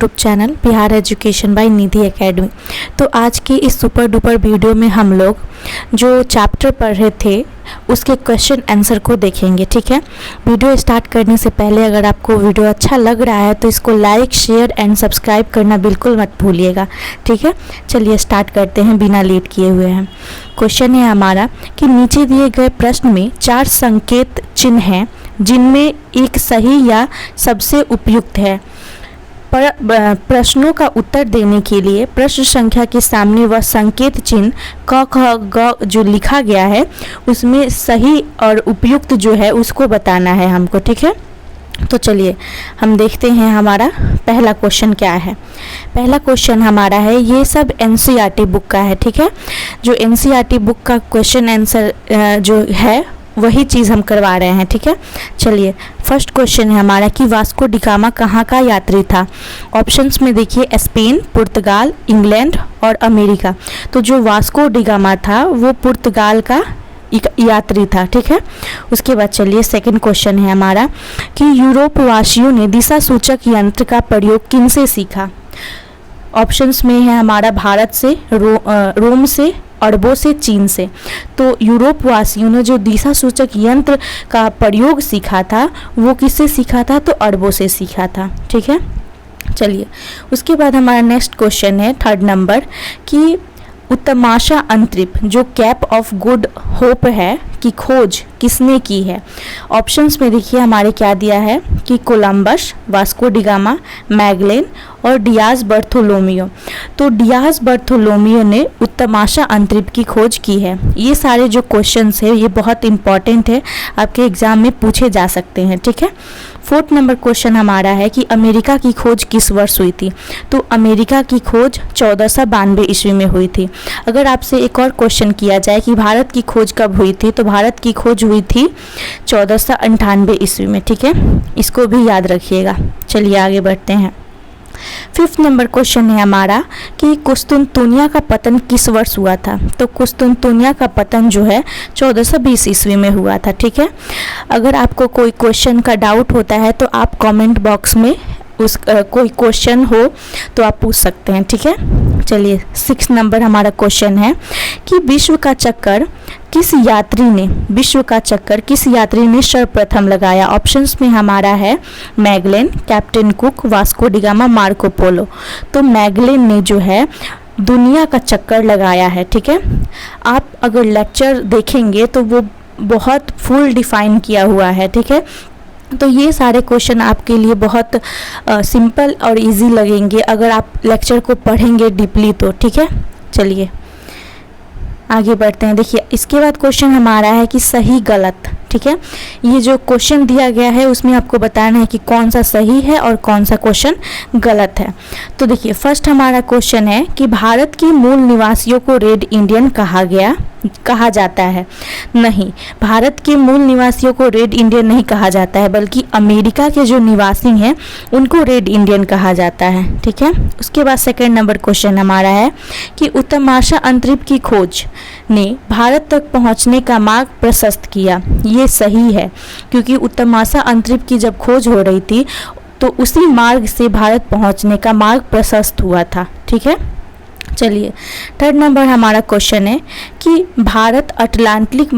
YouTube channel Bihar education by Nidhi academy. तो आज की इस सुपर डुपर वीडियो में हम लोग जो चैप्टर पढ़ रहे थे उसके क्वेश्चन आंसर को देखेंगे। ठीक है, वीडियो स्टार्ट करने से पहले अगर आपको वीडियो अच्छा लग रहा है तो इसको लाइक शेयर एंड सब्सक्राइब करना बिल्कुल मत भूलिएगा। ठीक है, चलिए स्टार्ट करते हैं बिना लेट किए हुए हैं। क्वेश्चन है हमारा कि नीचे दिए गए प्रश्न में 4 संकेत चिन्ह हैं जिनमें एक सही या सबसे उपयुक्त है। प्रश्नों का उत्तर देने के लिए प्रश्न संख्या के सामने वह संकेत चिन्ह क ख ग जो लिखा गया है उसमें सही और उपयुक्त जो है उसको बताना है हमको। ठीक है, तो चलिए हम देखते हैं हमारा पहला क्वेश्चन क्या है। पहला क्वेश्चन हमारा है, ये सब एनसीईआरटी बुक का है। ठीक है, जो एनसीईआरटी बुक का क्वेश्चन आंसर जो है वही चीज़ हम करवा रहे हैं। ठीक है, चलिए फर्स्ट क्वेश्चन है हमारा कि वास्को डिगामा कहाँ का यात्री था। ऑप्शंस में देखिए स्पेन, पुर्तगाल, इंग्लैंड और अमेरिका। तो जो वास्को डिगामा था वो पुर्तगाल का यात्री था। ठीक है, उसके बाद चलिए सेकंड क्वेश्चन है हमारा कि यूरोप वासियों ने दिशा सूचक यंत्र का प्रयोग किनसे सीखा। ऑप्शंस में है हमारा भारत से, रोम से, अरबों से, चीन से। तो यूरोप वासियों ने जो दिशा सूचक यंत्र का प्रयोग सीखा था वो किससे सीखा था, तो अरबों से सीखा था। ठीक है, चलिए उसके बाद हमारा नेक्स्ट क्वेश्चन है थर्ड नंबर कि उत्तमाशा अंतरिक्ष जो कैप ऑफ गुड होप है की खोज किसने की है। ऑप्शंस में देखिए हमारे क्या दिया है कि कोलंबस, वास्को डिगामा, मैगलेन और डियाज बर्थोलोमियो। तो डियाज बर्थोलोमियो ने उत्तमाशा अंतरिक्ष की खोज की है। ये सारे जो क्वेश्चंस है ये बहुत इंपॉर्टेंट है, आपके एग्जाम में पूछे जा सकते हैं। ठीक है, फोर्थ नंबर क्वेश्चन हमारा है कि अमेरिका की खोज किस वर्ष हुई थी। तो अमेरिका की खोज 1492 ईस्वी में हुई थी। अगर आपसे एक और क्वेश्चन किया जाए कि भारत की खोज कब हुई थी, तो भारत की खोज हुई थी 1498 ईस्वी में। ठीक है, इसको भी याद रखिएगा। चलिए आगे बढ़ते हैं। फिफ्थ नंबर क्वेश्चन है हमारा कि कुस्तुनतुनिया का पतन किस वर्ष हुआ था। तो कुस्तुनतुनिया का पतन जो है 1420 ईस्वी में हुआ था। ठीक है, अगर आपको कोई क्वेश्चन का डाउट होता है तो आप कमेंट बॉक्स में कोई क्वेश्चन हो तो आप पूछ सकते हैं। ठीक है, चलिए 6 नंबर हमारा क्वेश्चन है कि विश्व का चक्कर किस यात्री ने सर्वप्रथम लगाया। ऑप्शंस में हमारा है Magellan, captain cook, Vasco da Gama, Marco Polo. तो मैगलेन ने जो है दुनिया का चक्कर लगाया है। ठीक है, आप अगर लेक्चर देखेंगे तो वो बहुत फुल डिफाइन किया हुआ है। ठीक है, तो ये सारे क्वेश्चन आपके लिए बहुत सिंपल और इजी लगेंगे अगर आप लेक्चर को पढ़ेंगे डीपली तो। ठीक है, चलिए आगे बढ़ते हैं। देखिए इसके बाद क्वेश्चन हमारा है कि सही गलत। ठीक है, ये जो क्वेश्चन दिया गया है उसमें आपको बताना है कि कौन सा सही है और कौन सा क्वेश्चन गलत है। तो देखिए फर्स्ट हमारा क्वेश्चन है कि भारत के मूल निवासियों को रेड इंडियन कहा जाता है। नहीं, भारत के मूल निवासियों को रेड इंडियन नहीं कहा जाता है, बल्कि अमेरिका के जो निवासी हैं उनको रेड इंडियन कहा जाता है। ठीक है, उसके बाद सेकंड नंबर क्वेश्चन हमारा है कि उत्तमाशा अंतरिक्ष की खोज ने भारत तक पहुंचने का मार्ग प्रशस्त किया। ये सही है, क्योंकि उत्तमाशा अंतरिक्ष की जब खोज हो रही थी तो उसी मार्ग से भारत पहुंचने का मार्ग प्रशस्त हुआ था। ठीक है, चलिए थर्ड नंबर हमारा क्वेश्चन है कि भारत अटलांटिक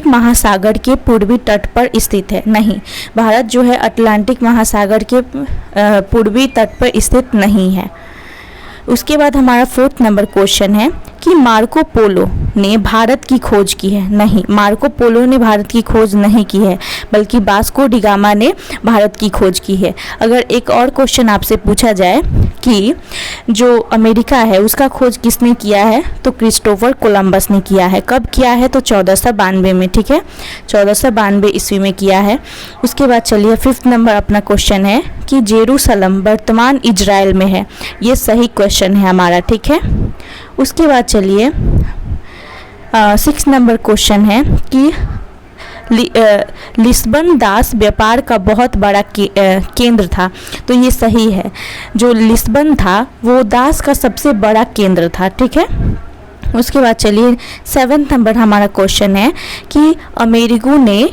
महासागर के पूर्वी तट पर स्थित है। नहीं, भारत जो है अटलांटिक महासागर के पूर्वी तट पर स्थित नहीं है। उसके बाद हमारा फोर्थ नंबर क्वेश्चन है कि मार्को पोलो ने भारत की खोज की है। नहीं, मार्को पोलो ने भारत की खोज नहीं की है, बल्कि वास्को डिगामा ने भारत की खोज की है। अगर एक और क्वेश्चन आपसे पूछा जाए कि जो अमेरिका है उसका खोज किसने किया है, तो क्रिस्टोफर कोलंबस ने किया है। कब किया है, तो 1492 में। ठीक है, 1492 ईस्वी में किया है। उसके बाद चलिए फिफ्थ नंबर अपना क्वेश्चन है कि जेरूसलम वर्तमान इजराइल में है। ये सही क्वेश्चन है हमारा। ठीक है, उसके बाद चलिए 6 नंबर क्वेश्चन है कि लिस्बन दास व्यापार का बहुत बड़ा केंद्र था। तो ये सही है, जो लिस्बन था वो दास का सबसे बड़ा केंद्र था। ठीक है, उसके बाद चलिए 7 नंबर हमारा क्वेश्चन है कि अमेरिगो ने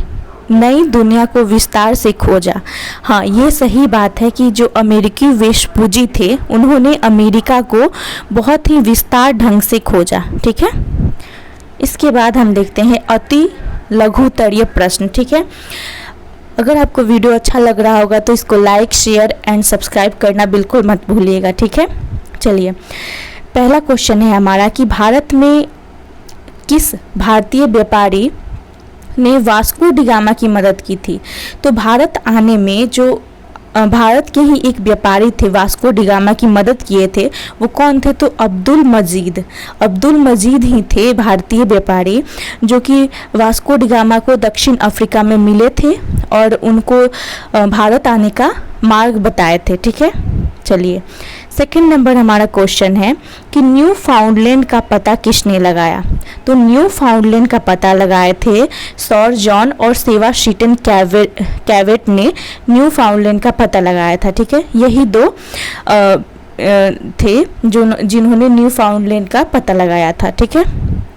नई दुनिया को विस्तार से खोजा। हाँ, ये सही बात है कि जो अमेरिकी वेशपूंजी थे उन्होंने अमेरिका को बहुत ही विस्तार ढंग से खोजा। ठीक है, इसके बाद हम देखते हैं अति लघुतरीय प्रश्न। ठीक है, अगर आपको वीडियो अच्छा लग रहा होगा तो इसको लाइक, शेयर एंड सब्सक्राइब करना बिल्कुल मत भूलिएगा। ठीक है, चलिए पहला क्वेश्चन है हमारा कि भारत में किस भारतीय व्यापारी ने वास्को डी गामा की मदद की थी। तो भारत आने में जो भारत के ही एक व्यापारी थे वास्को डी गामा की मदद किए थे, वो कौन थे? तो अब्दुल मजीद ही थे भारतीय व्यापारी जो कि वास्को डी गामा को दक्षिण अफ्रीका में मिले थे और उनको भारत आने का मार्ग बताए थे। ठीक है, चलिए सेकंड नंबर हमारा क्वेश्चन है कि न्यू फाउंडलैंड का पता किसने लगाया। तो न्यू फाउंडलैंड का पता लगाए थे सर जॉन और सेवा शीटन कैवेट ने न्यू फाउंडलैंड का पता लगाया था। ठीक है, यही दो थे जिन्होंने न्यू फाउंडलैंड का पता लगाया था। ठीक है,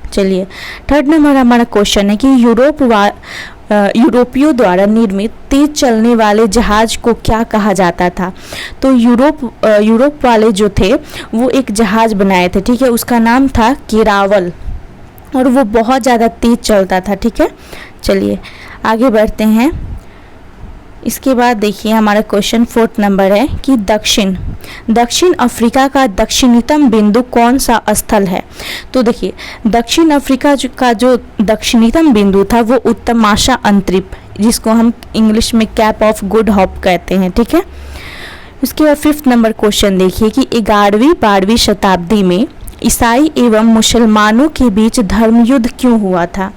चलिए थर्ड नंबर हमारा क्वेश्चन है कि यूरोपियों द्वारा निर्मित तेज चलने वाले जहाज को क्या कहा जाता था। तो यूरोप वाले जो थे वो एक जहाज बनाए थे। ठीक है, उसका नाम था केरावल और वो बहुत ज़्यादा तेज चलता था। ठीक है, चलिए आगे बढ़ते हैं। इसके बाद देखिए हमारा क्वेश्चन फोर्थ नंबर है कि दक्षिण अफ्रीका का दक्षिणतम बिंदु कौन सा स्थल है। तो देखिए दक्षिण अफ्रीका का जो दक्षिणतम बिंदु था वो उत्तमाशा अंतरिप, जिसको हम इंग्लिश में कैप ऑफ गुड होप कहते हैं। ठीक है, इसके बाद फिफ्थ नंबर क्वेश्चन देखिए कि 11वीं-12वीं शताब्दी में ईसाई एवं मुसलमानों के बीच धर्मयुद्ध क्यों हुआ था।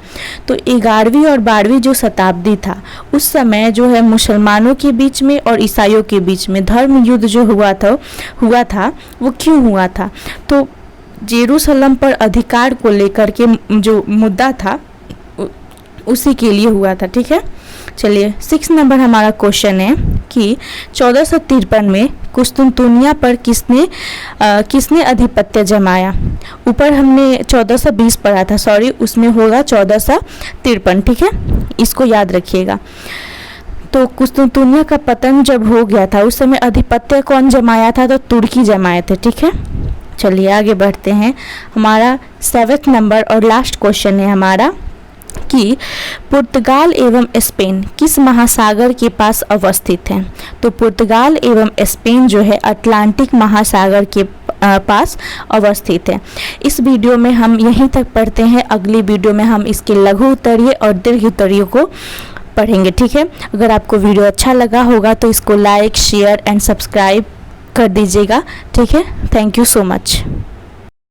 तो 11वीं और 12वीं जो शताब्दी था उस समय जो है मुसलमानों के बीच में और ईसाइयों के बीच में धर्म युद्ध जो हुआ था वो क्यों हुआ था। तो जेरूसलम पर अधिकार को लेकर के जो मुद्दा था उसी के लिए हुआ था। ठीक है, चलिए 6 नंबर हमारा क्वेश्चन है कि 1453 में कुस्तुनतुनिया पर किसने आधिपत्य जमाया। ऊपर हमने 1420 पढ़ा था, सॉरी उसमें होगा 1453। ठीक है, इसको याद रखिएगा। तो कुस्तुनतुनिया का पतन जब हो गया था उस समय आधिपत्य कौन जमाया था? तो तुर्की जमाए थे। ठीक है, चलिए आगे बढ़ते हैं। हमारा 7th नंबर और लास्ट क्वेश्चन है हमारा कि पुर्तगाल एवं स्पेन किस महासागर के पास अवस्थित हैं। तो पुर्तगाल एवं स्पेन जो है अटलांटिक महासागर के पास अवस्थित है। इस वीडियो में हम यहीं तक पढ़ते हैं, अगली वीडियो में हम इसके लघु उत्तरीय और दीर्घ उत्तरीय को पढ़ेंगे। ठीक है, अगर आपको वीडियो अच्छा लगा होगा तो इसको लाइक, शेयर एंड सब्सक्राइब कर दीजिएगा। ठीक है, थैंक यू सो मच।